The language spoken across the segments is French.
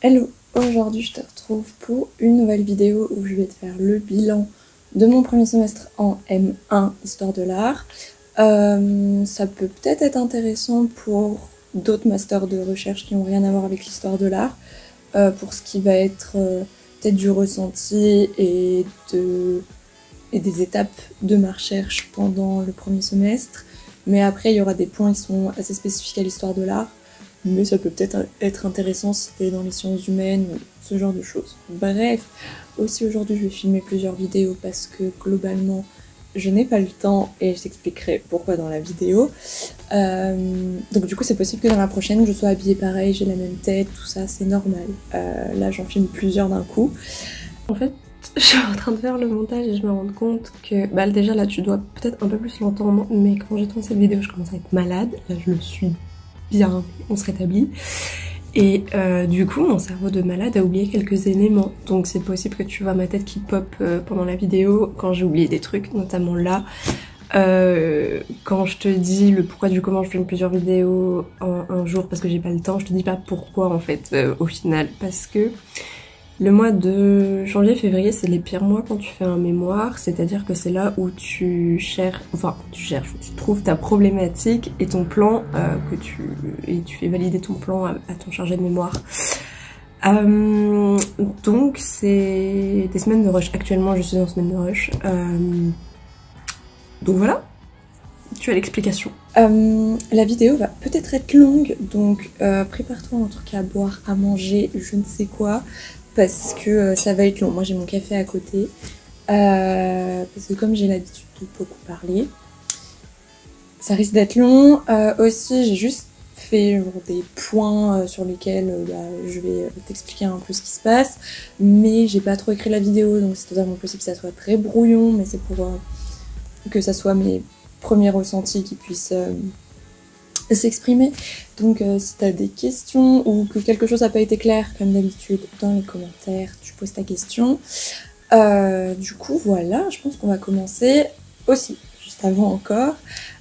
Hello, aujourd'hui je te retrouve pour une nouvelle vidéo où je vais te faire le bilan de mon premier semestre en M1 Histoire de l'Art. Ça peut peut-être être intéressant pour d'autres masters de recherche qui n'ont rien à voir avec l'histoire de l'art, pour ce qui va être peut-être du ressenti et des étapes de ma recherche pendant le premier semestre. Mais après il y aura des points qui sont assez spécifiques à l'histoire de l'art. Mais ça peut peut-être être intéressant si t'es dans les sciences humaines ou ce genre de choses. Bref, aussi aujourd'hui je vais filmer plusieurs vidéos parce que globalement je n'ai pas le temps et je t'expliquerai pourquoi dans la vidéo. Donc du coup c'est possible que dans la prochaine je sois habillée pareil, j'ai la même tête, tout ça, c'est normal. Là j'en filme plusieurs d'un coup. En fait, je suis en train de faire le montage et je me rends compte que... Bah déjà là tu dois peut-être un peu plus l'entendre, mais quand j'ai tourné cette vidéo je commence à être malade. Là je le suis bien, on se rétablit. Et du coup, mon cerveau de malade a oublié quelques éléments. Donc c'est possible que tu vois ma tête qui pop pendant la vidéo quand j'ai oublié des trucs, notamment là. Quand je te dis le pourquoi du comment je filme plusieurs vidéos en un jour parce que j'ai pas le temps, je te dis pas pourquoi en fait au final. Parce que le mois de janvier-février, c'est les pires mois quand tu fais un mémoire, c'est-à-dire que c'est là où tu trouves ta problématique et ton plan, et tu fais valider ton plan à ton chargé de mémoire. Donc c'est des semaines de rush. Actuellement, je suis en semaine de rush. Donc voilà, tu as l'explication. La vidéo va peut-être être longue, donc prépare-toi un truc à boire, à manger, je ne sais quoi. Parce que ça va être long. Moi j'ai mon café à côté, parce que comme j'ai l'habitude de beaucoup parler, ça risque d'être long. Aussi j'ai juste fait des points sur lesquels je vais t'expliquer un peu ce qui se passe, mais j'ai pas trop écrit la vidéo, donc c'est totalement possible que ça soit très brouillon, mais c'est pour que ça soit mes premiers ressentis qui puissent s'exprimer. Donc si t'as des questions ou que quelque chose n'a pas été clair, comme d'habitude, dans les commentaires, tu poses ta question. Du coup, voilà, je pense qu'on va commencer aussi, juste avant encore.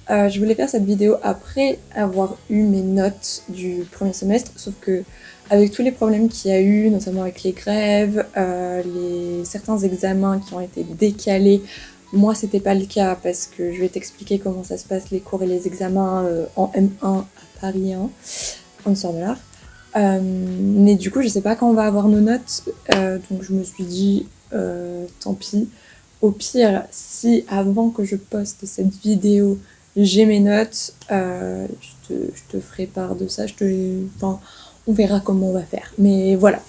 Je voulais faire cette vidéo après avoir eu mes notes du premier semestre, sauf que avec tous les problèmes qu'il y a eu, notamment avec les grèves, certains examens qui ont été décalés, moi c'était pas le cas parce que je vais t'expliquer comment ça se passe les cours et les examens en M1 à Paris 1, en histoire de l'art. Mais du coup je sais pas quand on va avoir nos notes, donc je me suis dit tant pis. Au pire, si avant que je poste cette vidéo j'ai mes notes, je te ferai part de ça, enfin, on verra comment on va faire. Mais voilà.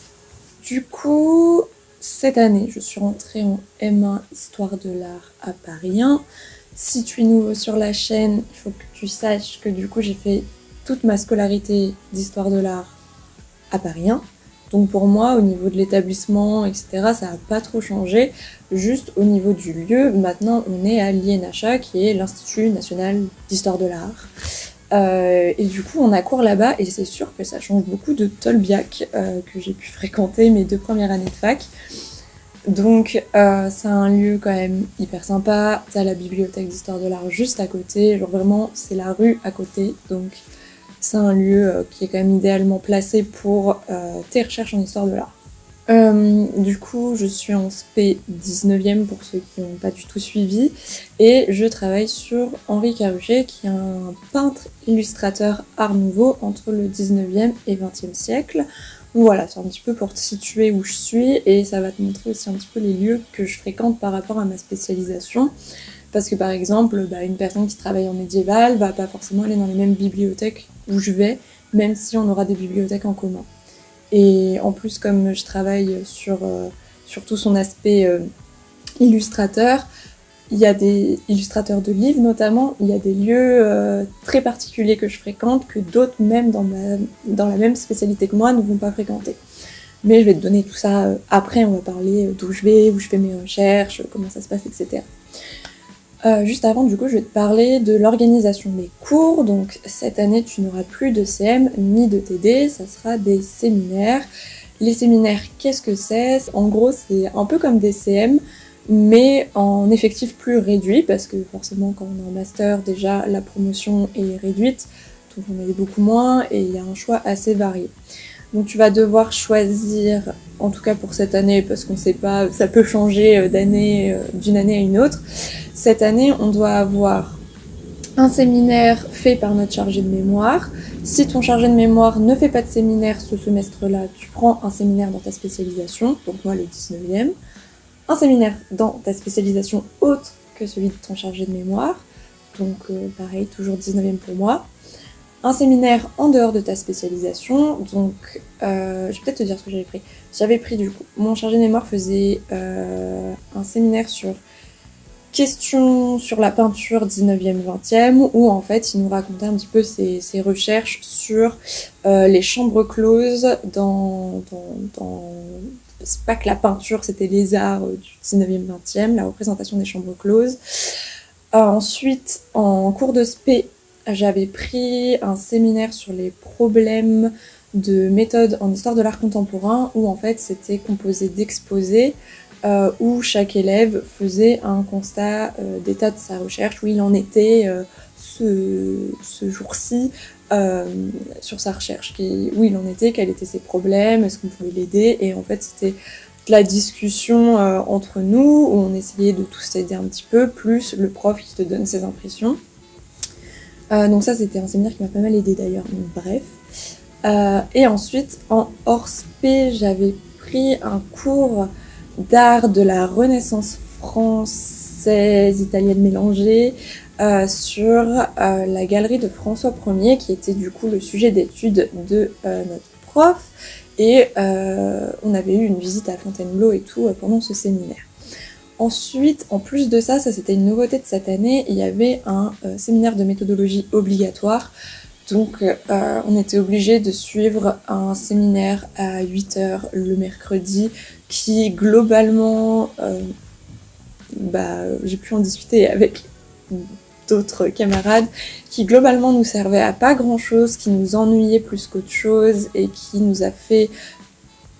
Du coup, cette année, je suis rentrée en M1 Histoire de l'Art à Paris 1. Si tu es nouveau sur la chaîne, il faut que tu saches que du coup j'ai fait toute ma scolarité d'Histoire de l'Art à Paris 1. Donc pour moi, au niveau de l'établissement, etc., ça n'a pas trop changé. Juste au niveau du lieu, maintenant on est à l'INHA, qui est l'Institut National d'Histoire de l'Art. Et du coup on a cours là-bas et c'est sûr que ça change beaucoup de Tolbiac que j'ai pu fréquenter mes 2 premières années de fac. Donc c'est un lieu quand même hyper sympa, t'as la bibliothèque d'histoire de l'art juste à côté, genre vraiment c'est la rue à côté, donc c'est un lieu qui est quand même idéalement placé pour tes recherches en histoire de l'art. Du coup, je suis en SP 19e pour ceux qui n'ont pas du tout suivi et je travaille sur Henri Caruchet qui est un peintre illustrateur art nouveau entre le 19e et 20e siècle. Donc voilà, c'est un petit peu pour te situer où je suis et ça va te montrer aussi un petit peu les lieux que je fréquente par rapport à ma spécialisation. Parce que par exemple, une personne qui travaille en médiéval va pas forcément aller dans les mêmes bibliothèques où je vais, même si on aura des bibliothèques en commun. Et en plus, comme je travaille sur tout son aspect illustrateur, il y a des illustrateurs de livres notamment, il y a des lieux très particuliers que je fréquente que d'autres, même dans la même spécialité que moi, ne vont pas fréquenter. Mais je vais te donner tout ça après, on va parler d'où je vais, où je fais mes recherches, comment ça se passe, etc. Juste avant, du coup, je vais te parler de l'organisation des cours. Donc cette année, tu n'auras plus de CM ni de TD, ça sera des séminaires. Les séminaires, qu'est-ce que c'est? En gros, c'est un peu comme des CM, mais en effectif plus réduit, parce que forcément, quand on est en master, déjà, la promotion est réduite, donc on est beaucoup moins, et il y a un choix assez varié. Donc tu vas devoir choisir, en tout cas pour cette année, parce qu'on sait pas, ça peut changer d'une année à une autre. Cette année, on doit avoir un séminaire fait par notre chargé de mémoire. Si ton chargé de mémoire ne fait pas de séminaire ce semestre-là, tu prends un séminaire dans ta spécialisation, donc moi le 19e. Un séminaire dans ta spécialisation autre que celui de ton chargé de mémoire, donc pareil, toujours 19e pour moi. Un séminaire en dehors de ta spécialisation, donc je vais peut-être te dire ce que j'avais pris. J'avais pris du coup, mon chargé de mémoire faisait un séminaire sur questions sur la peinture 19e, 20e, où en fait il nous racontait un petit peu ses recherches sur les chambres closes c'est pas que la peinture, c'était les arts du 19e, 20e, la représentation des chambres closes. Ensuite, en cours de spé, j'avais pris un séminaire sur les problèmes de méthode en histoire de l'art contemporain, où en fait c'était composé d'exposés, où chaque élève faisait un constat d'état de sa recherche, où il en était ce jour-ci sur sa recherche, où il en était, quels étaient ses problèmes, est-ce qu'on pouvait l'aider, et en fait c'était de la discussion entre nous, où on essayait de tous s'aider un petit peu, plus le prof qui te donne ses impressions. Donc ça c'était un séminaire qui m'a pas mal aidé d'ailleurs, donc bref. Et ensuite en hors spé, j'avais pris un cours d'art de la Renaissance française, italienne mélangée, sur la galerie de François Ier, qui était du coup le sujet d'étude de notre prof, et on avait eu une visite à Fontainebleau et tout pendant ce séminaire. Ensuite, en plus de ça, ça c'était une nouveauté de cette année, il y avait un séminaire de méthodologie obligatoire. Donc on était obligé de suivre un séminaire à 8h le mercredi qui globalement, j'ai pu en discuter avec d'autres camarades, qui globalement nous servait à pas grand chose, qui nous ennuyait plus qu'autre chose et qui nous a fait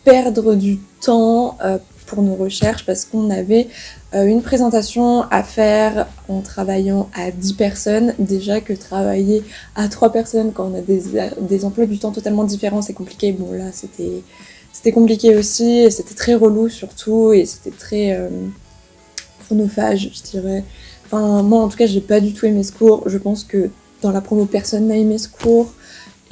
perdre du temps pour nos recherches parce qu'on avait une présentation à faire en travaillant à 10 personnes. Déjà que travailler à 3 personnes quand on a des emplois du temps totalement différents, c'est compliqué. Bon là c'était compliqué aussi, et c'était très relou surtout, et c'était très chronophage je dirais. Enfin moi en tout cas j'ai pas du tout aimé ce cours, je pense que dans la promo personne n'a aimé ce cours.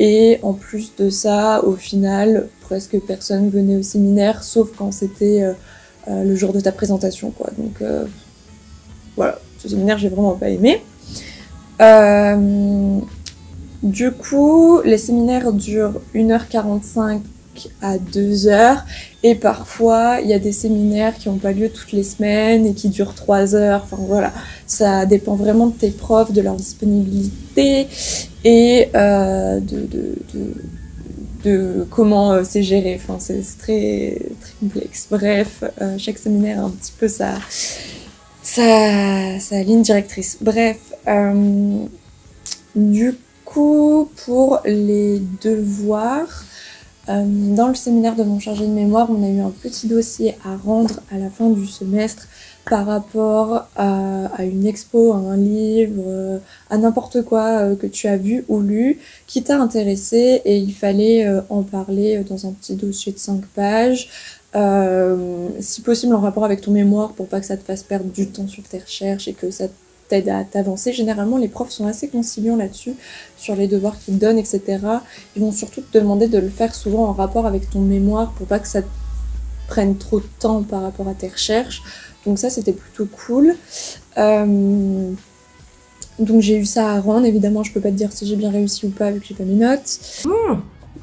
Et en plus de ça, au final, presque personne venait au séminaire, sauf quand c'était le jour de ta présentation, quoi. Donc voilà, ce séminaire, j'ai vraiment pas aimé. Du coup, les séminaires durent 1h45 à 2h, et parfois, il y a des séminaires qui n'ont pas lieu toutes les semaines et qui durent 3 heures. Enfin voilà, ça dépend vraiment de tes profs, de leur disponibilité et de comment c'est géré. Enfin, c'est très, très complexe. Bref, chaque séminaire a un petit peu sa ligne directrice. Bref, du coup, pour les devoirs, dans le séminaire de mon chargé de mémoire, on a eu un petit dossier à rendre à la fin du semestre par rapport à une expo, à un livre, à n'importe quoi que tu as vu ou lu, qui t'a intéressé, et il fallait en parler dans un petit dossier de 5 pages, si possible en rapport avec ton mémoire pour pas que ça te fasse perdre du temps sur tes recherches et que ça t'aide à t'avancer. Généralement, les profs sont assez conciliants là-dessus, sur les devoirs qu'ils donnent, etc. Ils vont surtout te demander de le faire souvent en rapport avec ton mémoire pour pas que ça te prenne trop de temps par rapport à tes recherches. Donc ça, c'était plutôt cool. Donc j'ai eu ça à rendre. Évidemment, je peux pas te dire si j'ai bien réussi ou pas vu que j'ai pas mes notes.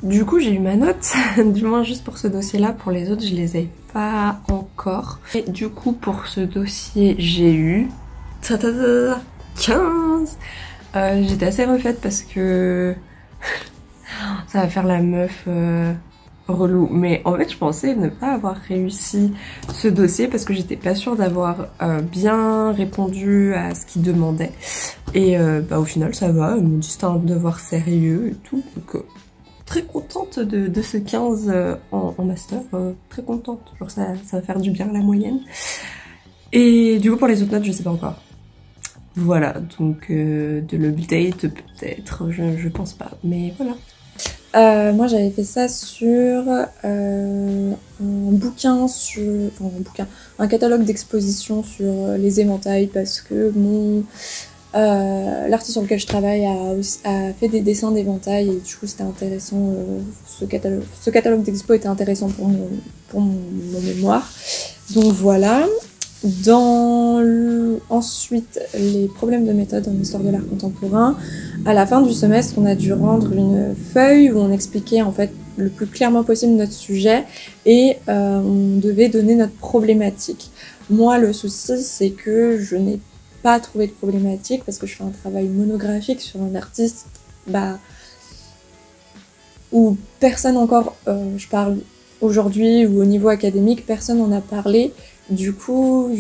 Du coup, j'ai eu ma note, du moins juste pour ce dossier-là. Pour les autres, je les ai pas encore. Et du coup, pour ce dossier, j'ai eu 15. J'étais assez refaite parce que ça va faire la meuf relou. Mais en fait, je pensais ne pas avoir réussi ce dossier parce que j'étais pas sûre d'avoir bien répondu à ce qu'il demandait. Et au final, ça va. Ils m'ont dit c'était un devoir sérieux et tout. Donc, très contente de ce 15 en master. Très contente. Genre, ça va faire du bien à la moyenne. Et du coup, pour les autres notes, je sais pas encore. Voilà, donc de l'update peut-être, je pense pas, mais voilà. Moi j'avais fait ça sur un bouquin, un catalogue d'exposition sur les éventails parce que l'artiste sur lequel je travaille a fait des dessins d'éventails et du coup c'était intéressant, ce catalogue d'expo était intéressant pour mon mémoire. Donc voilà. Ensuite, les problèmes de méthode en histoire de l'art contemporain. À la fin du semestre, on a dû rendre une feuille où on expliquait en fait le plus clairement possible notre sujet et on devait donner notre problématique. Moi, le souci, c'est que je n'ai pas trouvé de problématique parce que je fais un travail monographique sur un artiste où personne encore, je parle aujourd'hui ou au niveau académique, personne n'en a parlé. Du coup,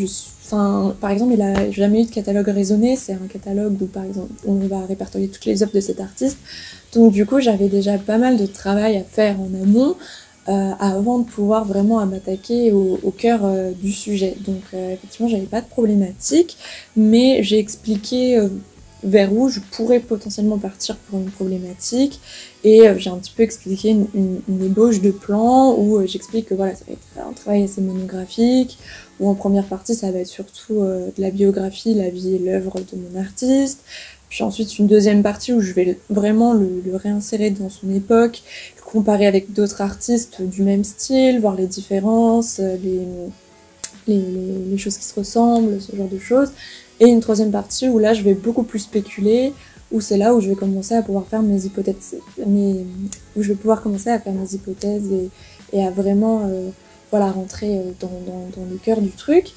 par exemple, il a jamais eu de catalogue raisonné. C'est un catalogue où, par exemple, on va répertorier toutes les œuvres de cet artiste. Donc, du coup, j'avais déjà pas mal de travail à faire en amont avant de pouvoir vraiment m'attaquer au cœur du sujet. Donc, effectivement, j'avais pas de problématique, mais j'ai expliqué vers où je pourrais potentiellement partir pour une problématique. Et j'ai un petit peu expliqué une ébauche de plan où j'explique que voilà, ça va être un travail assez monographique, où en première partie, ça va être surtout de la biographie, la vie et l'œuvre de mon artiste. Puis ensuite, une deuxième partie où je vais vraiment le réinsérer dans son époque, le comparer avec d'autres artistes du même style, voir les différences, les choses qui se ressemblent, ce genre de choses. Et une troisième partie où là, je vais beaucoup plus spéculer, où c'est là où je vais commencer à pouvoir faire mes hypothèses, où je vais pouvoir commencer à faire mes hypothèses et à vraiment rentrer dans le cœur du truc.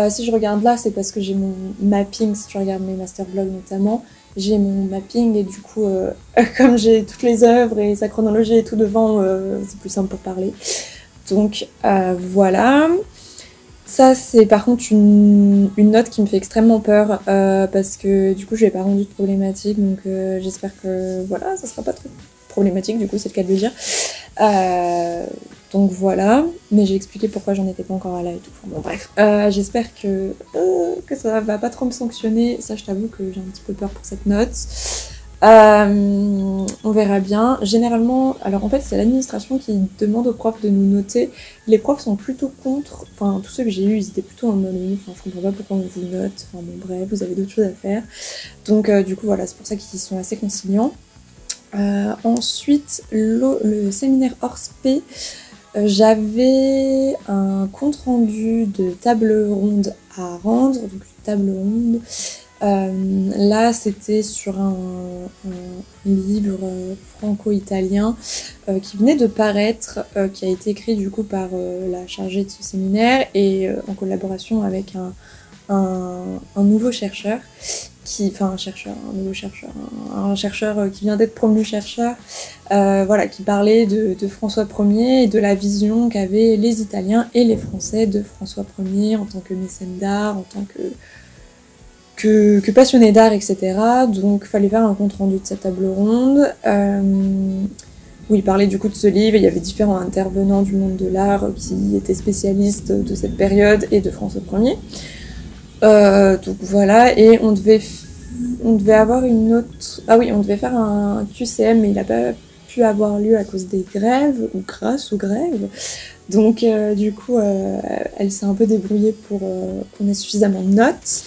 Si je regarde là, c'est parce que j'ai mon mapping, si tu regardes mes mastervlogs notamment, j'ai mon mapping et du coup, comme j'ai toutes les œuvres et sa chronologie et tout devant, c'est plus simple pour parler. Donc voilà. Ça, c'est par contre une note qui me fait extrêmement peur parce que du coup, je n'ai pas rendu de problématique, donc j'espère que voilà, ça sera pas trop problématique, du coup, c'est le cas de le dire. Donc voilà, mais j'ai expliqué pourquoi j'en étais pas encore là et tout. Enfin bon, bref, j'espère que ça va pas trop me sanctionner. Ça, je t'avoue que j'ai un petit peu peur pour cette note. On verra bien. Généralement, alors en fait c'est l'administration qui demande aux profs de nous noter. Les profs sont plutôt contre, enfin tous ceux que j'ai eu ils étaient plutôt en mode enfin je comprends pas pourquoi on vous note, enfin bon bref, vous avez d'autres choses à faire. Donc du coup voilà, c'est pour ça qu'ils sont assez conciliants. Ensuite le séminaire hors spé, j'avais un compte rendu de table ronde à rendre, donc une table ronde. Là, c'était sur un livre franco-italien qui venait de paraître, qui a été écrit du coup par la chargée de ce séminaire et en collaboration avec un nouveau chercheur, un chercheur qui vient d'être promu chercheur, qui parlait de François Ier et de la vision qu'avaient les Italiens et les Français de François Ier en tant que mécène d'art, en tant que passionné d'art, etc. Donc il fallait faire un compte rendu de cette table ronde où il parlait du coup de ce livre. Il y avait différents intervenants du monde de l'art qui étaient spécialistes de cette période et de François Ier. Donc voilà, et on devait avoir une autre... Ah oui, on devait faire un QCM, mais il n'a pas pu avoir lieu à cause des grèves, ou grâce aux grèves. Donc du coup, elle s'est un peu débrouillée pour qu'on ait suffisamment de notes.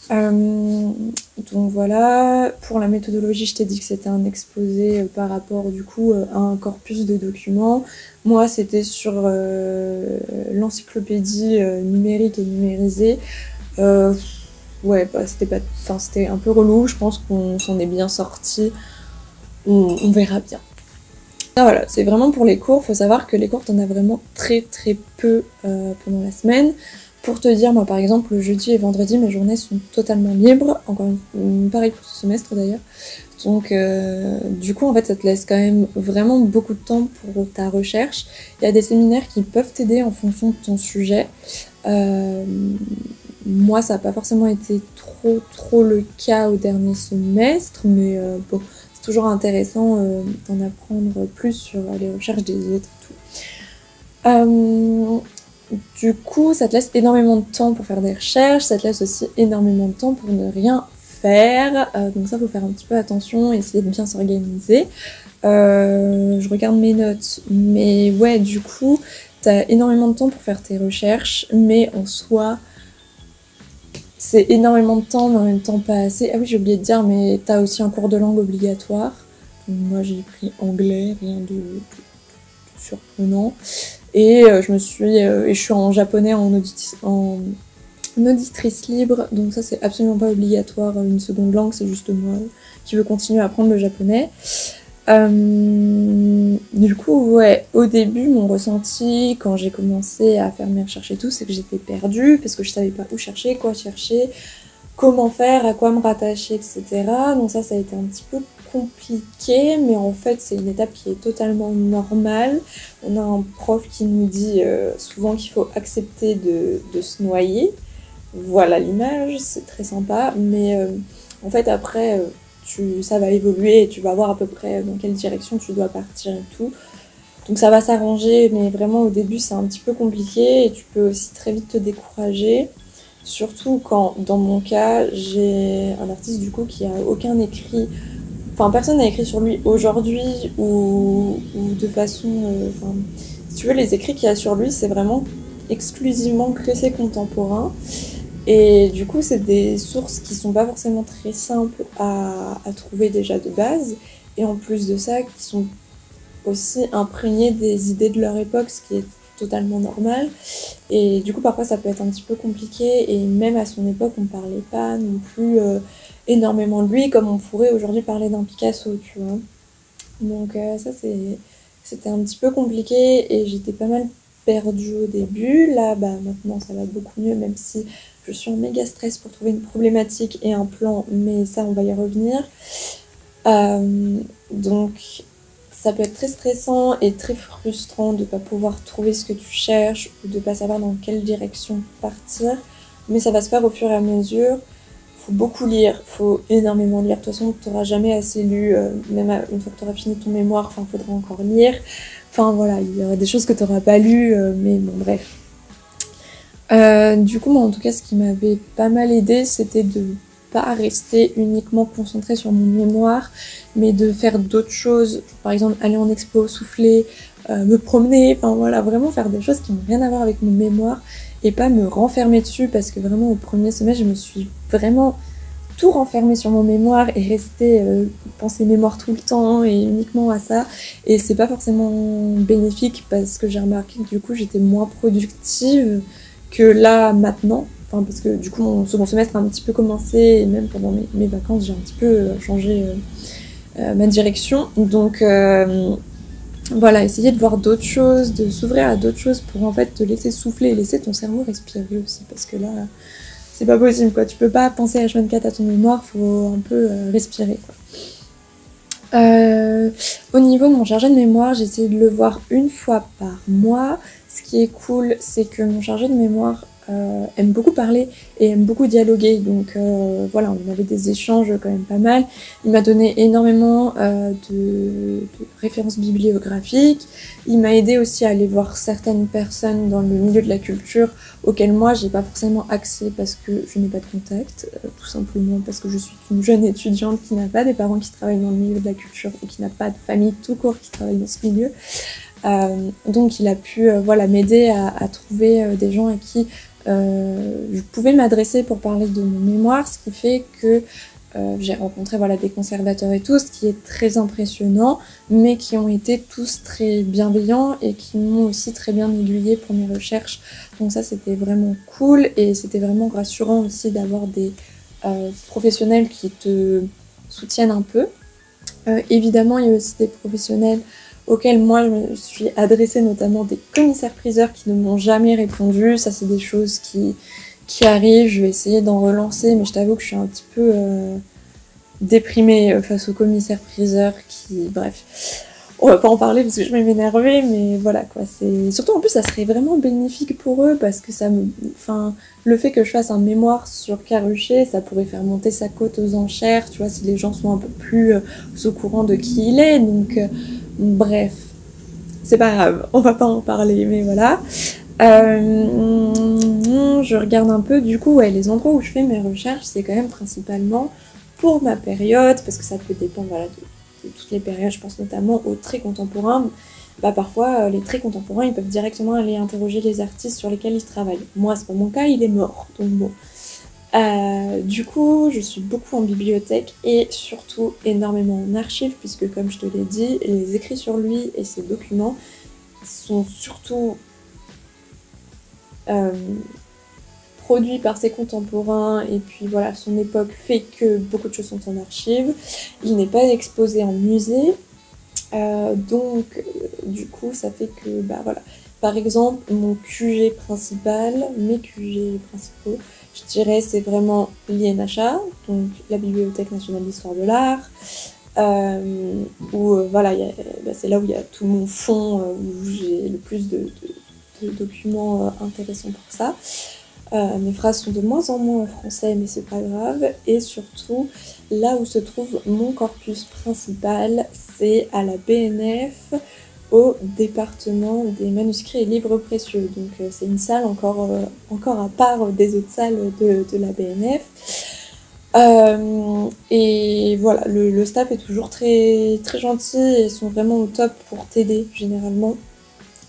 Donc voilà, pour la méthodologie, je t'ai dit que c'était un exposé par rapport du coup à un corpus de documents. Moi, c'était sur l'encyclopédie numérique et numérisée. C'était un peu relou, je pense qu'on s'en est bien sorti. On verra bien. Ah, voilà, c'est vraiment pour les cours. Faut savoir que les cours, t'en as vraiment très très peu pendant la semaine. Pour te dire, moi par exemple, le jeudi et vendredi, mes journées sont totalement libres. Encore pareil pour ce semestre d'ailleurs. Donc du coup, en fait, ça te laisse quand même vraiment beaucoup de temps pour ta recherche. Il y a des séminaires qui peuvent t'aider en fonction de ton sujet. Moi, ça n'a pas forcément été trop le cas au dernier semestre, mais bon, c'est toujours intéressant d'en apprendre plus sur les recherches des autres et tout. Du coup, ça te laisse énormément de temps pour faire des recherches, ça te laisse aussi énormément de temps pour ne rien faire, donc ça faut faire un petit peu attention, essayer de bien s'organiser. Je regarde mes notes, mais ouais, du coup t'as énormément de temps pour faire tes recherches, mais en soi c'est énormément de temps, mais en même temps pas assez. Ah oui, j'ai oublié de dire, mais t'as aussi un cours de langue obligatoire. Donc moi j'ai pris anglais, rien de surprenant. Et je suis en japonais en auditrice libre, donc ça c'est absolument pas obligatoire une seconde langue, c'est juste moi qui veux continuer à apprendre le japonais. Du coup, ouais, au début, mon ressenti quand j'ai commencé à faire mes recherches et tout, c'est que j'étais perdue parce que je savais pas où chercher, quoi chercher, comment faire, à quoi me rattacher, etc. Donc ça a été un petit peu compliqué, mais en fait c'est une étape qui est totalement normale. On a un prof qui nous dit souvent qu'il faut accepter de se noyer. Voilà l'image, c'est très sympa, mais en fait après ça va évoluer et tu vas voir à peu près dans quelle direction tu dois partir et tout. Donc ça va s'arranger, mais vraiment au début c'est un petit peu compliqué et tu peux aussi très vite te décourager. Surtout quand, dans mon cas, j'ai un artiste du coup qui a aucun écrit, enfin personne n'a écrit sur lui aujourd'hui ou de façon, si tu veux, les écrits qu'il y a sur lui, c'est vraiment exclusivement que ses contemporains. Et du coup, c'est des sources qui sont pas forcément très simples à trouver déjà de base. Et en plus de ça, qui sont aussi imprégnées des idées de leur époque, ce qui est totalement normal. Et du coup, parfois, ça peut être un petit peu compliqué. Et même à son époque, on parlait pas non plus énormément de lui, comme on pourrait aujourd'hui parler d'un Picasso, tu vois. Donc ça, c'était un petit peu compliqué et j'étais pas mal perdue au début. Là, bah, maintenant, ça va beaucoup mieux, même si je suis en méga stress pour trouver une problématique et un plan, mais ça, on va y revenir. Donc, ça peut être très stressant et très frustrant de ne pas pouvoir trouver ce que tu cherches ou de ne pas savoir dans quelle direction partir. Mais ça va se faire au fur et à mesure. Faut beaucoup lire, faut énormément lire. De toute façon, tu n'auras jamais assez lu, même une fois que tu auras fini ton mémoire, il faudra encore lire. Enfin voilà, il y aura des choses que tu n'auras pas lues, mais bon, bref. Du coup, moi, en tout cas, ce qui m'avait pas mal aidé, c'était de pas rester uniquement concentrée sur mon mémoire, mais de faire d'autres choses. Par exemple, aller en expo, souffler, me promener, enfin voilà, vraiment faire des choses qui n'ont rien à voir avec mon mémoire et pas me renfermer dessus parce que vraiment au premier semestre, je me suis vraiment tout renfermée sur mon mémoire et rester penser mémoire tout le temps et uniquement à ça. Et c'est pas forcément bénéfique parce que j'ai remarqué que du coup, j'étais moins productive que là maintenant. Enfin, parce que du coup mon second semestre a un petit peu commencé et même pendant mes vacances j'ai un petit peu changé ma direction. Donc voilà, essayer de voir d'autres choses, de s'ouvrir à d'autres choses pour en fait te laisser souffler et laisser ton cerveau respirer aussi parce que là c'est pas possible quoi, tu peux pas penser H24 à ton mémoire, faut un peu respirer quoi. Au niveau de mon chargé de mémoire, j'ai essayé de le voir une fois par mois. Ce qui est cool, c'est que mon chargé de mémoire aime beaucoup parler et aime beaucoup dialoguer, donc voilà, on avait des échanges quand même pas mal. Il m'a donné énormément de références bibliographiques, il m'a aidé aussi à aller voir certaines personnes dans le milieu de la culture auxquelles moi j'ai pas forcément accès parce que je n'ai pas de contact, tout simplement parce que je suis une jeune étudiante qui n'a pas des parents qui travaillent dans le milieu de la culture et qui n'a pas de famille tout court qui travaille dans ce milieu. Donc il a pu voilà, m'aider à trouver des gens à qui je pouvais m'adresser pour parler de mon mémoire, ce qui fait que j'ai rencontré voilà, des conservateurs et tout, ce qui est très impressionnant, mais qui ont été tous très bienveillants et qui m'ont aussi très bien aiguillée pour mes recherches. Donc ça c'était vraiment cool et c'était vraiment rassurant aussi d'avoir des professionnels qui te soutiennent un peu. Évidemment il y a aussi des professionnels auxquels moi je me suis adressée, notamment des commissaires-priseurs qui ne m'ont jamais répondu. Ça c'est des choses qui arrivent, je vais essayer d'en relancer, mais je t'avoue que je suis un petit peu déprimée face aux commissaires-priseurs qui... Bref, on va pas en parler parce que je vais m'énerver, mais voilà quoi. C'est surtout en plus ça serait vraiment bénéfique pour eux parce que ça me... Enfin, le fait que je fasse un mémoire sur Carrucher, ça pourrait faire monter sa cote aux enchères, tu vois, si les gens sont un peu plus au courant de qui il est, donc... Bref, c'est pas grave, on va pas en parler, mais voilà. Je regarde un peu, du coup, ouais, les endroits où je fais mes recherches, c'est quand même principalement pour ma période, parce que ça peut dépendre voilà, de toutes les périodes, je pense notamment aux traits contemporains. Bah parfois les traits contemporains ils peuvent directement aller interroger les artistes sur lesquels ils travaillent. Moi c'est pas mon cas, il est mort, donc bon. Du coup je suis beaucoup en bibliothèque et surtout énormément en archives puisque comme je te l'ai dit, les écrits sur lui et ses documents sont surtout produits par ses contemporains et puis voilà son époque fait que beaucoup de choses sont en archives. Il n'est pas exposé en musée. Donc du coup ça fait que bah voilà, par exemple mon QG principal, mes QG principaux, je dirais c'est vraiment l'INHA, donc la Bibliothèque nationale d'histoire de l'art, où voilà c'est là où il y a tout mon fond, où j'ai le plus de documents intéressants pour ça. Mes phrases sont de moins en moins en français, mais c'est pas grave. Et surtout, là où se trouve mon corpus principal, c'est à la BNF, au département des manuscrits et livres précieux. Donc c'est une salle encore à part des autres salles de la BNF. Et voilà, le staff est toujours très, très gentil et sont vraiment au top pour t'aider généralement.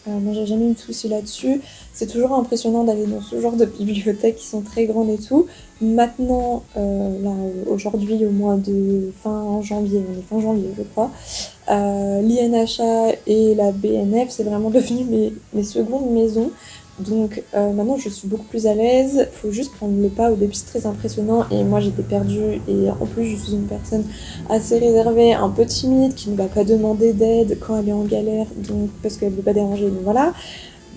Moi j'ai jamais eu de soucis là-dessus. C'est toujours impressionnant d'aller dans ce genre de bibliothèques qui sont très grandes et tout. Maintenant, là aujourd'hui au mois de fin janvier, on est fin janvier je crois, l'INHA et la BNF c'est vraiment devenu mes secondes maisons. Donc maintenant je suis beaucoup plus à l'aise, faut juste prendre le pas. Au début c'est très impressionnant et moi j'étais perdue et en plus je suis une personne assez réservée, un peu timide, qui ne va pas demander d'aide quand elle est en galère, donc parce qu'elle ne veut pas déranger, donc voilà.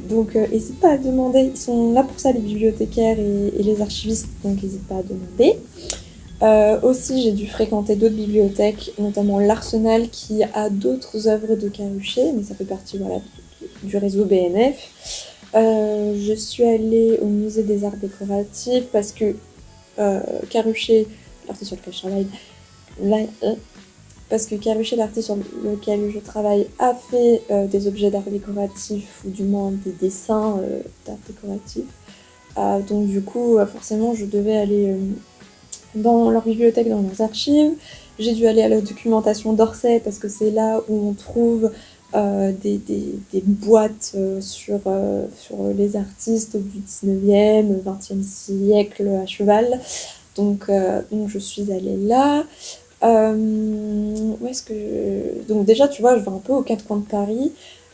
Donc n'hésite pas à demander, ils sont là pour ça les bibliothécaires et les archivistes, donc n'hésite pas à demander. Aussi j'ai dû fréquenter d'autres bibliothèques, notamment l'Arsenal qui a d'autres œuvres de Carrucher, mais ça fait partie voilà, du réseau BNF. Je suis allée au musée des arts décoratifs parce que Carrucher, l'artiste sur lequel je travaille, parce que Carrucher, l'artiste sur lequel je travaille, a fait des objets d'art décoratif ou du moins des dessins d'art décoratif. Donc du coup, forcément, je devais aller dans leur bibliothèque, dans leurs archives. J'ai dû aller à la documentation d'Orsay parce que c'est là où on trouve des boîtes sur les artistes du 19e, 20e siècle à cheval. Donc je suis allée là. Où est-ce que donc déjà tu vois je vais un peu aux quatre coins de Paris.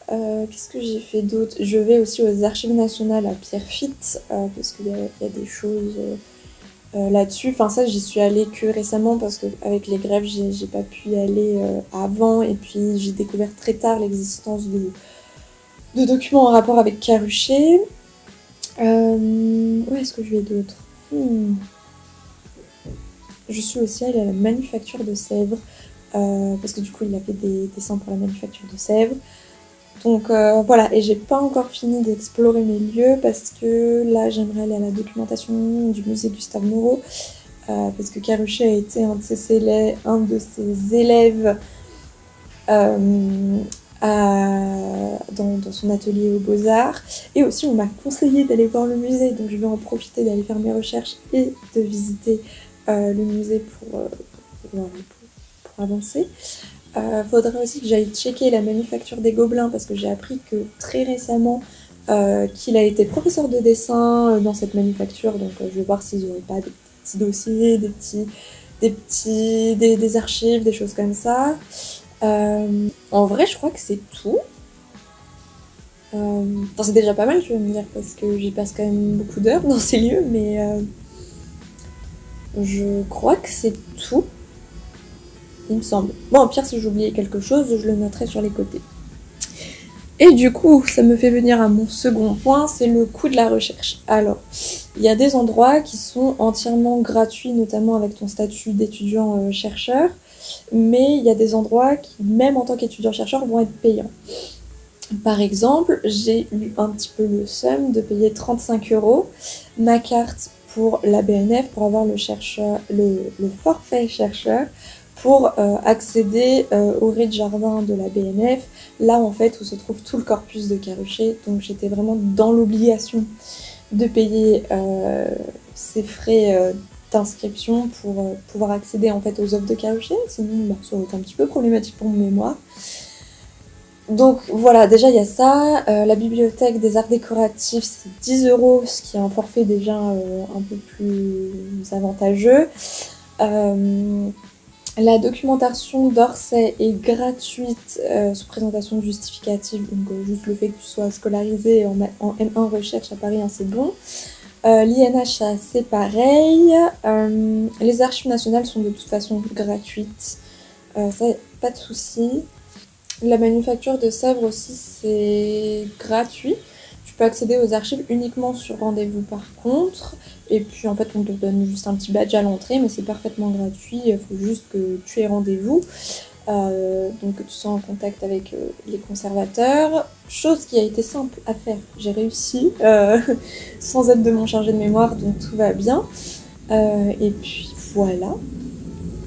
Qu'est-ce que j'ai fait d'autre? Je vais aussi aux archives nationales à Pierrefitte parce qu'il y a des choses là-dessus. Enfin ça j'y suis allée que récemment parce qu'avec les grèves j'ai pas pu y aller avant et puis j'ai découvert très tard l'existence de documents en rapport avec Carrucher. Où est-ce que je vais d'autre? Je suis aussi allée à la Manufacture de Sèvres, parce que du coup il a fait des dessins pour la Manufacture de Sèvres. Donc voilà, et j'ai pas encore fini d'explorer mes lieux parce que là j'aimerais aller à la documentation du musée Gustave Moreau, parce que Carrucher a été un de ses élèves dans son atelier aux Beaux-Arts. Et aussi on m'a conseillé d'aller voir le musée, donc je vais en profiter d'aller faire mes recherches et de visiter le musée pour avancer. Faudrait aussi que j'aille checker la Manufacture des Gobelins parce que j'ai appris que très récemment qu'il a été professeur de dessin dans cette manufacture, donc je vais voir s'ils n'auraient pas des petits dossiers, des archives, des choses comme ça. En vrai je crois que c'est tout. Enfin, c'est déjà pas mal tu vas me dire parce que j'y passe quand même beaucoup d'heures dans ces lieux, mais je crois que c'est tout, il me semble. Bon, au pire, si j'oubliais quelque chose, je le noterai sur les côtés. Et du coup, ça me fait venir à mon second point, c'est le coût de la recherche. Alors, il y a des endroits qui sont entièrement gratuits, notamment avec ton statut d'étudiant-chercheur, mais il y a des endroits qui, même en tant qu'étudiant-chercheur, vont être payants. Par exemple, j'ai eu un petit peu le seum de payer 35 € ma carte pour la BNF pour avoir le forfait chercheur pour accéder au rez-de-jardin de la BNF, là en fait où se trouve tout le corpus de Carrucher. Donc j'étais vraiment dans l'obligation de payer ces frais d'inscription pour pouvoir accéder en fait aux œuvres de Caruchet, sinon ça aurait été un petit peu problématique pour mon mémoire. Donc voilà, déjà il y a ça. La bibliothèque des arts décoratifs c'est 10 €, ce qui est un forfait déjà un peu plus avantageux. La documentation d'Orsay est gratuite sous présentation de justificatif, donc juste le fait que tu sois scolarisé en M1 recherche à Paris, hein, c'est bon. L'INHA c'est pareil. Les archives nationales sont de toute façon gratuites, ça pas de souci. La manufacture de Sèvres aussi c'est gratuit. Tu peux accéder aux archives uniquement sur rendez-vous par contre. Et puis en fait on te donne juste un petit badge à l'entrée, mais c'est parfaitement gratuit, il faut juste que tu aies rendez-vous. Donc que tu sois en contact avec les conservateurs. Chose qui a été simple à faire, j'ai réussi sans aide de mon chargé de mémoire, donc tout va bien. Et puis voilà,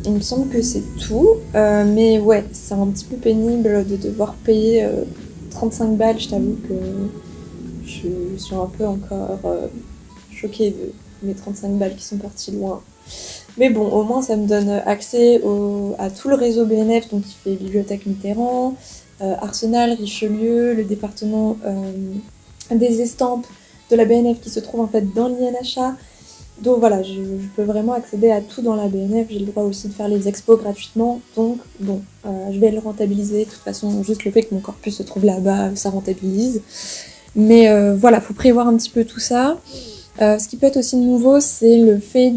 il me semble que c'est tout. Mais ouais, c'est un petit peu pénible de devoir payer 35 balles, je t'avoue que je suis un peu encore choquée de mes 35 balles qui sont parties loin. Mais bon, au moins ça me donne accès à tout le réseau BNF, donc qui fait Bibliothèque Mitterrand, Arsenal, Richelieu, le département des estampes de la BNF qui se trouve en fait dans l'INHA. Donc voilà, je peux vraiment accéder à tout dans la BNF, j'ai le droit aussi de faire les expos gratuitement, donc bon, je vais le rentabiliser. De toute façon, juste le fait que mon corpus se trouve là-bas, ça rentabilise. Mais voilà, faut prévoir un petit peu tout ça. Ce qui peut être aussi nouveau, c'est le fait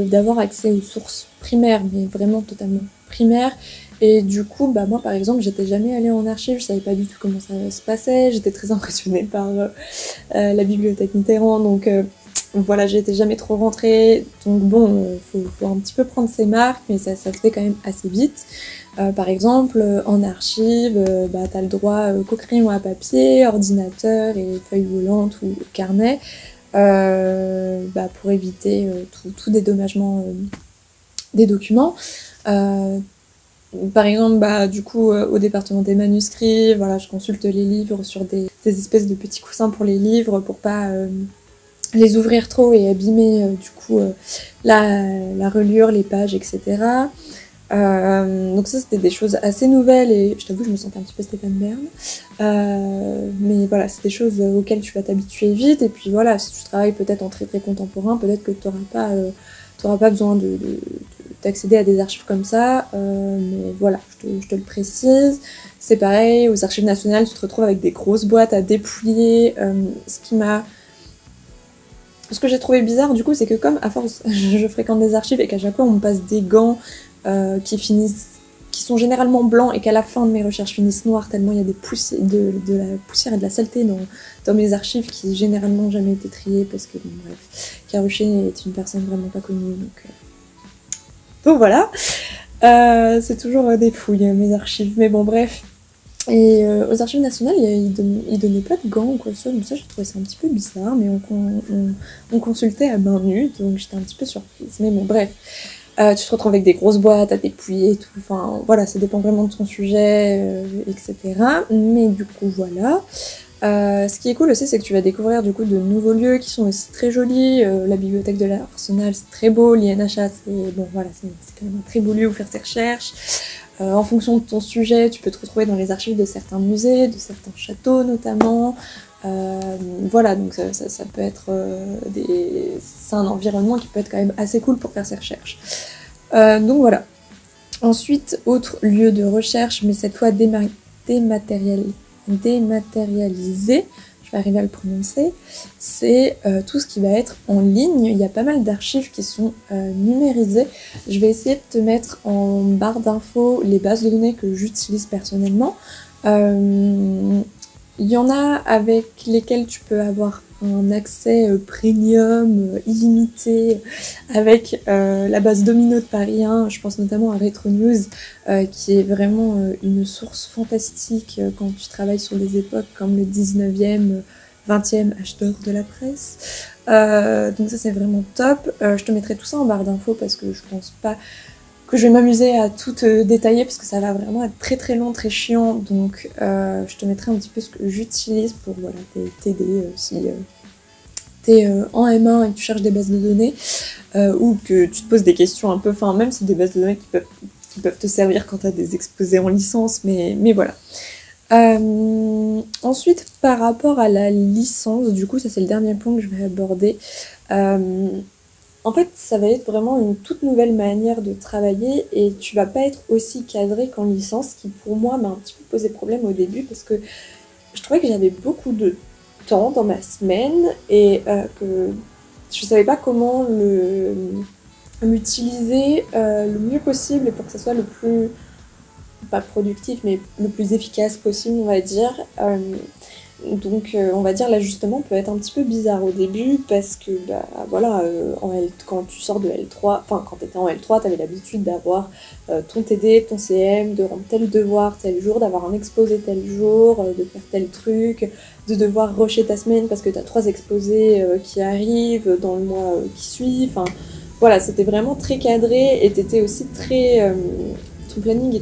d'avoir accès aux sources primaires, mais vraiment totalement primaires. Et du coup, moi par exemple, j'étais jamais allée en archive, je savais pas du tout comment ça se passait, j'étais très impressionnée par la bibliothèque Mitterrand, donc voilà, j'étais jamais trop rentrée. Donc bon, faut un petit peu prendre ses marques, mais ça se fait quand même assez vite. Par exemple, en archive, t'as le droit qu'au crayon à papier, ordinateur et feuille volante ou carnet. Pour éviter tout dédommagement des documents. Par exemple, du coup, au département des manuscrits, voilà, je consulte les livres sur des espèces de petits coussins pour les livres pour pas les ouvrir trop et abîmer du coup la reliure, les pages, etc. Donc ça c'était des choses assez nouvelles et je t'avoue je me sentais un petit peu Stéphane Bern, mais voilà, c'est des choses auxquelles tu vas t'habituer vite. Et puis voilà, si tu travailles peut-être en très contemporain, peut-être que tu n'auras pas besoin d'accéder à des archives comme ça, mais voilà, je te le précise. C'est pareil, aux archives nationales tu te retrouves avec des grosses boîtes à dépouiller. Ce que j'ai trouvé bizarre du coup, c'est que comme à force je fréquente des archives et qu'à chaque fois on me passe des gants qui sont généralement blancs et qu'à la fin de mes recherches finissent noirs tellement il y a de la poussière et de la saleté dans mes archives qui généralement jamais été triées parce que bon, bref, Caruchet est une personne vraiment pas connue, donc voilà, c'est toujours des fouilles mes archives, mais bon bref. Et aux archives nationales, ils donnaient pas de gants ou quoi que ce soit, donc ça j'ai trouvé ça un petit peu bizarre, mais on consultait à main nue, donc j'étais un petit peu surprise, mais bon bref. Tu te retrouves avec des grosses boîtes à dépouiller et tout, enfin voilà, ça dépend vraiment de ton sujet, etc. Mais du coup voilà. Ce qui est cool aussi, c'est que tu vas découvrir du coup de nouveaux lieux qui sont aussi très jolis. La bibliothèque de l'Arsenal, c'est très beau. L'INHA, c'est quand même un très beau lieu où faire ses recherches. En fonction de ton sujet, tu peux te retrouver dans les archives de certains musées, de certains châteaux notamment. Voilà, donc ça peut être c'est un environnement qui peut être quand même assez cool pour faire ses recherches. Donc voilà. Ensuite, autre lieu de recherche, mais cette fois dématérialisé, je vais arriver à le prononcer, c'est tout ce qui va être en ligne. Il y a pas mal d'archives qui sont numérisées. Je vais essayer de te mettre en barre d'infos les bases de données que j'utilise personnellement. Il y en a avec lesquelles tu peux avoir un accès premium, illimité, avec la base Domino de Paris 1, je pense notamment à Retro News, qui est vraiment une source fantastique quand tu travailles sur des époques comme le 19e, 20e âge d'or de la presse. Donc ça c'est vraiment top. Je te mettrai tout ça en barre d'infos parce que je pense pas que je vais m'amuser à tout détailler parce que ça va vraiment être très long, très chiant, donc je te mettrai un petit peu ce que j'utilise pour voilà, t'aider si t'es en M1 et que tu cherches des bases de données, ou que tu te poses des questions un peu, enfin même c'est des bases de données qui peuvent te servir quand t'as des exposés en licence, mais voilà. Ensuite, par rapport à la licence, du coup ça c'est le dernier point que je vais aborder. En fait, ça va être vraiment une toute nouvelle manière de travailler et tu vas pas être aussi cadré qu'en licence, ce qui pour moi m'a un petit peu posé problème au début parce que je trouvais que j'avais beaucoup de temps dans ma semaine et que je savais pas comment l'utiliser le mieux possible pour que ça soit le plus, pas productif, mais le plus efficace possible, on va dire. Donc on va dire l'ajustement peut être un petit peu bizarre au début parce que bah voilà quand tu sors de L3, enfin quand t'étais en L3 t'avais l'habitude d'avoir ton TD, ton CM, de rendre tel devoir tel jour, d'avoir un exposé tel jour, de faire tel truc, de devoir rusher ta semaine parce que t'as 3 exposés qui arrivent dans le mois qui suit, enfin voilà c'était vraiment très cadré et t'étais aussi très... ton planning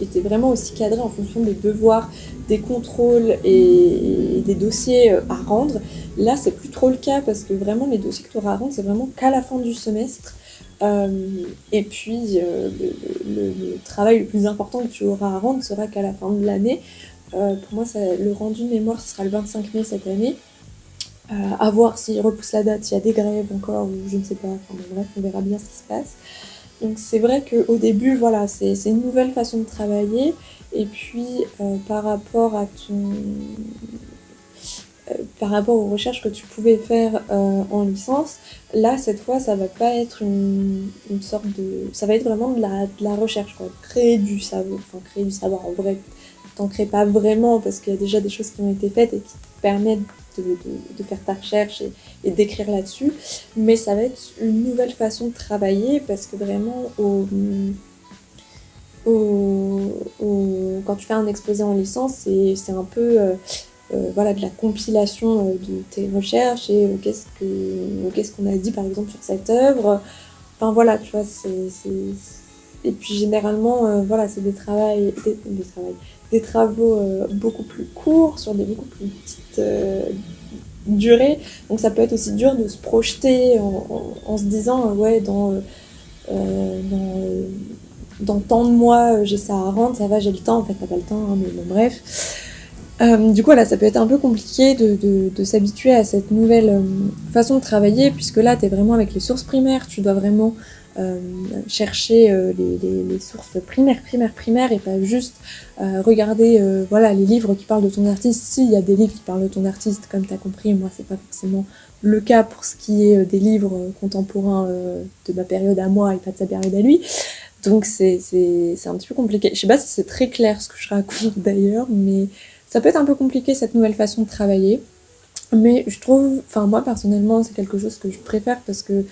était vraiment aussi cadré en fonction des devoirs, des contrôles et des dossiers à rendre. Là, c'est plus trop le cas parce que vraiment, les dossiers que tu auras à rendre, c'est vraiment qu'à la fin du semestre. Et puis, le travail le plus important que tu auras à rendre sera qu'à la fin de l'année. Pour moi, le rendu de mémoire, ce sera le 25 mai cette année. À voir s'il repousse la date, s'il y a des grèves encore, ou je ne sais pas. Enfin, bref, on verra bien ce qui se passe. Donc c'est vrai qu'au début, voilà, c'est une nouvelle façon de travailler. Et puis par rapport à par rapport aux recherches que tu pouvais faire en licence, là cette fois ça va pas être une sorte de... Ça va être vraiment de la recherche, quoi. Créer du savoir, en vrai, t'en crées pas vraiment parce qu'il y a déjà des choses qui ont été faites et qui te permettent de faire ta recherche et d'écrire là-dessus, mais ça va être une nouvelle façon de travailler parce que vraiment quand tu fais un exposé en licence, c'est un peu voilà, de la compilation de tes recherches et qu'est-ce qu'on a dit par exemple sur cette œuvre. Enfin voilà, tu vois, et puis généralement, voilà, c'est des travaux beaucoup plus courts, sur des beaucoup plus petites durées. Donc ça peut être aussi dur de se projeter en se disant, ouais, dans tant de mois, j'ai ça à rendre, ça va, j'ai le temps. En fait, t'as pas le temps, hein, mais bon, bref. Du coup, là, ça peut être un peu compliqué de s'habituer à cette nouvelle façon de travailler, puisque là, t'es vraiment avec les sources primaires, tu dois vraiment chercher les sources primaires, et pas juste regarder voilà, les livres qui parlent de ton artiste. Si, il y a des livres qui parlent de ton artiste, comme t'as compris, moi, c'est pas forcément le cas pour ce qui est des livres contemporains de ma période à moi et pas de sa période à lui. Donc c'est un petit peu compliqué. Je sais pas si c'est très clair ce que je raconte d'ailleurs, mais ça peut être un peu compliqué cette nouvelle façon de travailler. Mais je trouve, enfin moi personnellement, c'est quelque chose que je préfère parce que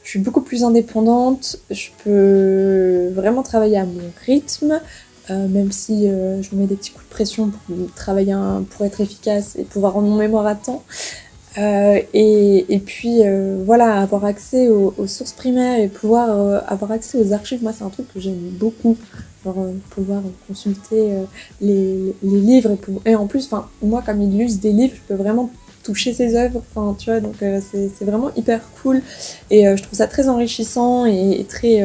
je suis beaucoup plus indépendante, je peux vraiment travailler à mon rythme, même si je me mets des petits coups de pression pour travailler, pour être efficace et pouvoir rendre mon mémoire à temps. Et puis voilà, avoir accès aux sources primaires et pouvoir avoir accès aux archives, moi c'est un truc que j'aime beaucoup, genre pouvoir consulter les livres et en plus, enfin moi comme illustre des livres, je peux vraiment toucher ses œuvres, enfin tu vois, donc c'est vraiment hyper cool et je trouve ça très enrichissant et très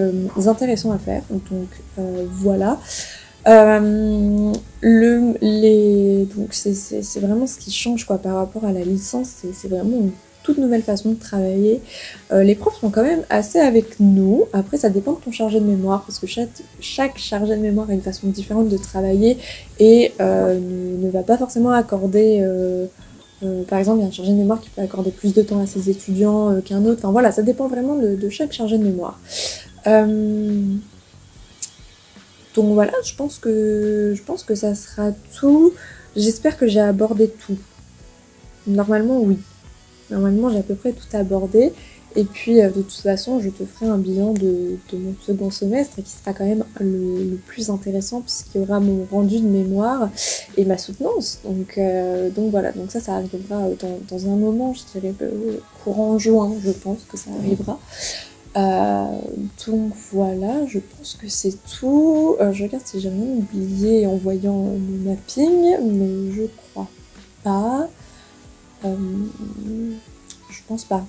intéressant à faire, donc voilà. Donc c'est vraiment ce qui change quoi par rapport à la licence, c'est vraiment une toute nouvelle façon de travailler. Les profs sont quand même assez avec nous, après ça dépend de ton chargé de mémoire, parce que chaque chargé de mémoire a une façon différente de travailler et ne va pas forcément accorder... par exemple, il y a un chargé de mémoire qui peut accorder plus de temps à ses étudiants qu'un autre, enfin voilà, ça dépend vraiment de chaque chargé de mémoire. Donc voilà, je pense que ça sera tout. J'espère que j'ai abordé tout. Normalement, oui. Normalement, j'ai à peu près tout abordé. Et puis, de toute façon, je te ferai un bilan de mon second semestre qui sera quand même le plus intéressant puisqu'il y aura mon rendu de mémoire et ma soutenance. Donc voilà, donc ça arrivera dans un moment, je dirais courant juin, je pense que ça arrivera. Donc voilà, je pense que c'est tout. Je regarde si j'ai rien oublié en voyant le mapping, mais je crois pas. pense pas.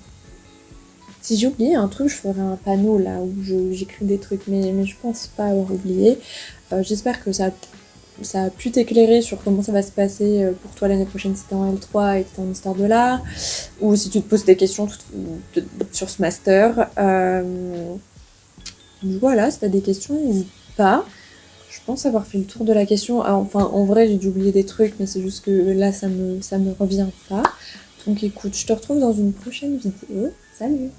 Si j'ai oublié un truc, je ferai un panneau là où j'écris des trucs, mais je pense pas avoir oublié. J'espère que ça a pu t'éclairer sur comment ça va se passer pour toi l'année prochaine si t'es en L3 et que t'es en histoire de l'art, ou si tu te poses des questions sur ce master. Voilà, si t'as des questions, n'hésite pas. Je pense avoir fait le tour de la question. Ah, enfin, en vrai, j'ai dû oublier des trucs, mais c'est juste que là, ça me revient pas. Donc écoute, je te retrouve dans une prochaine vidéo. Salut!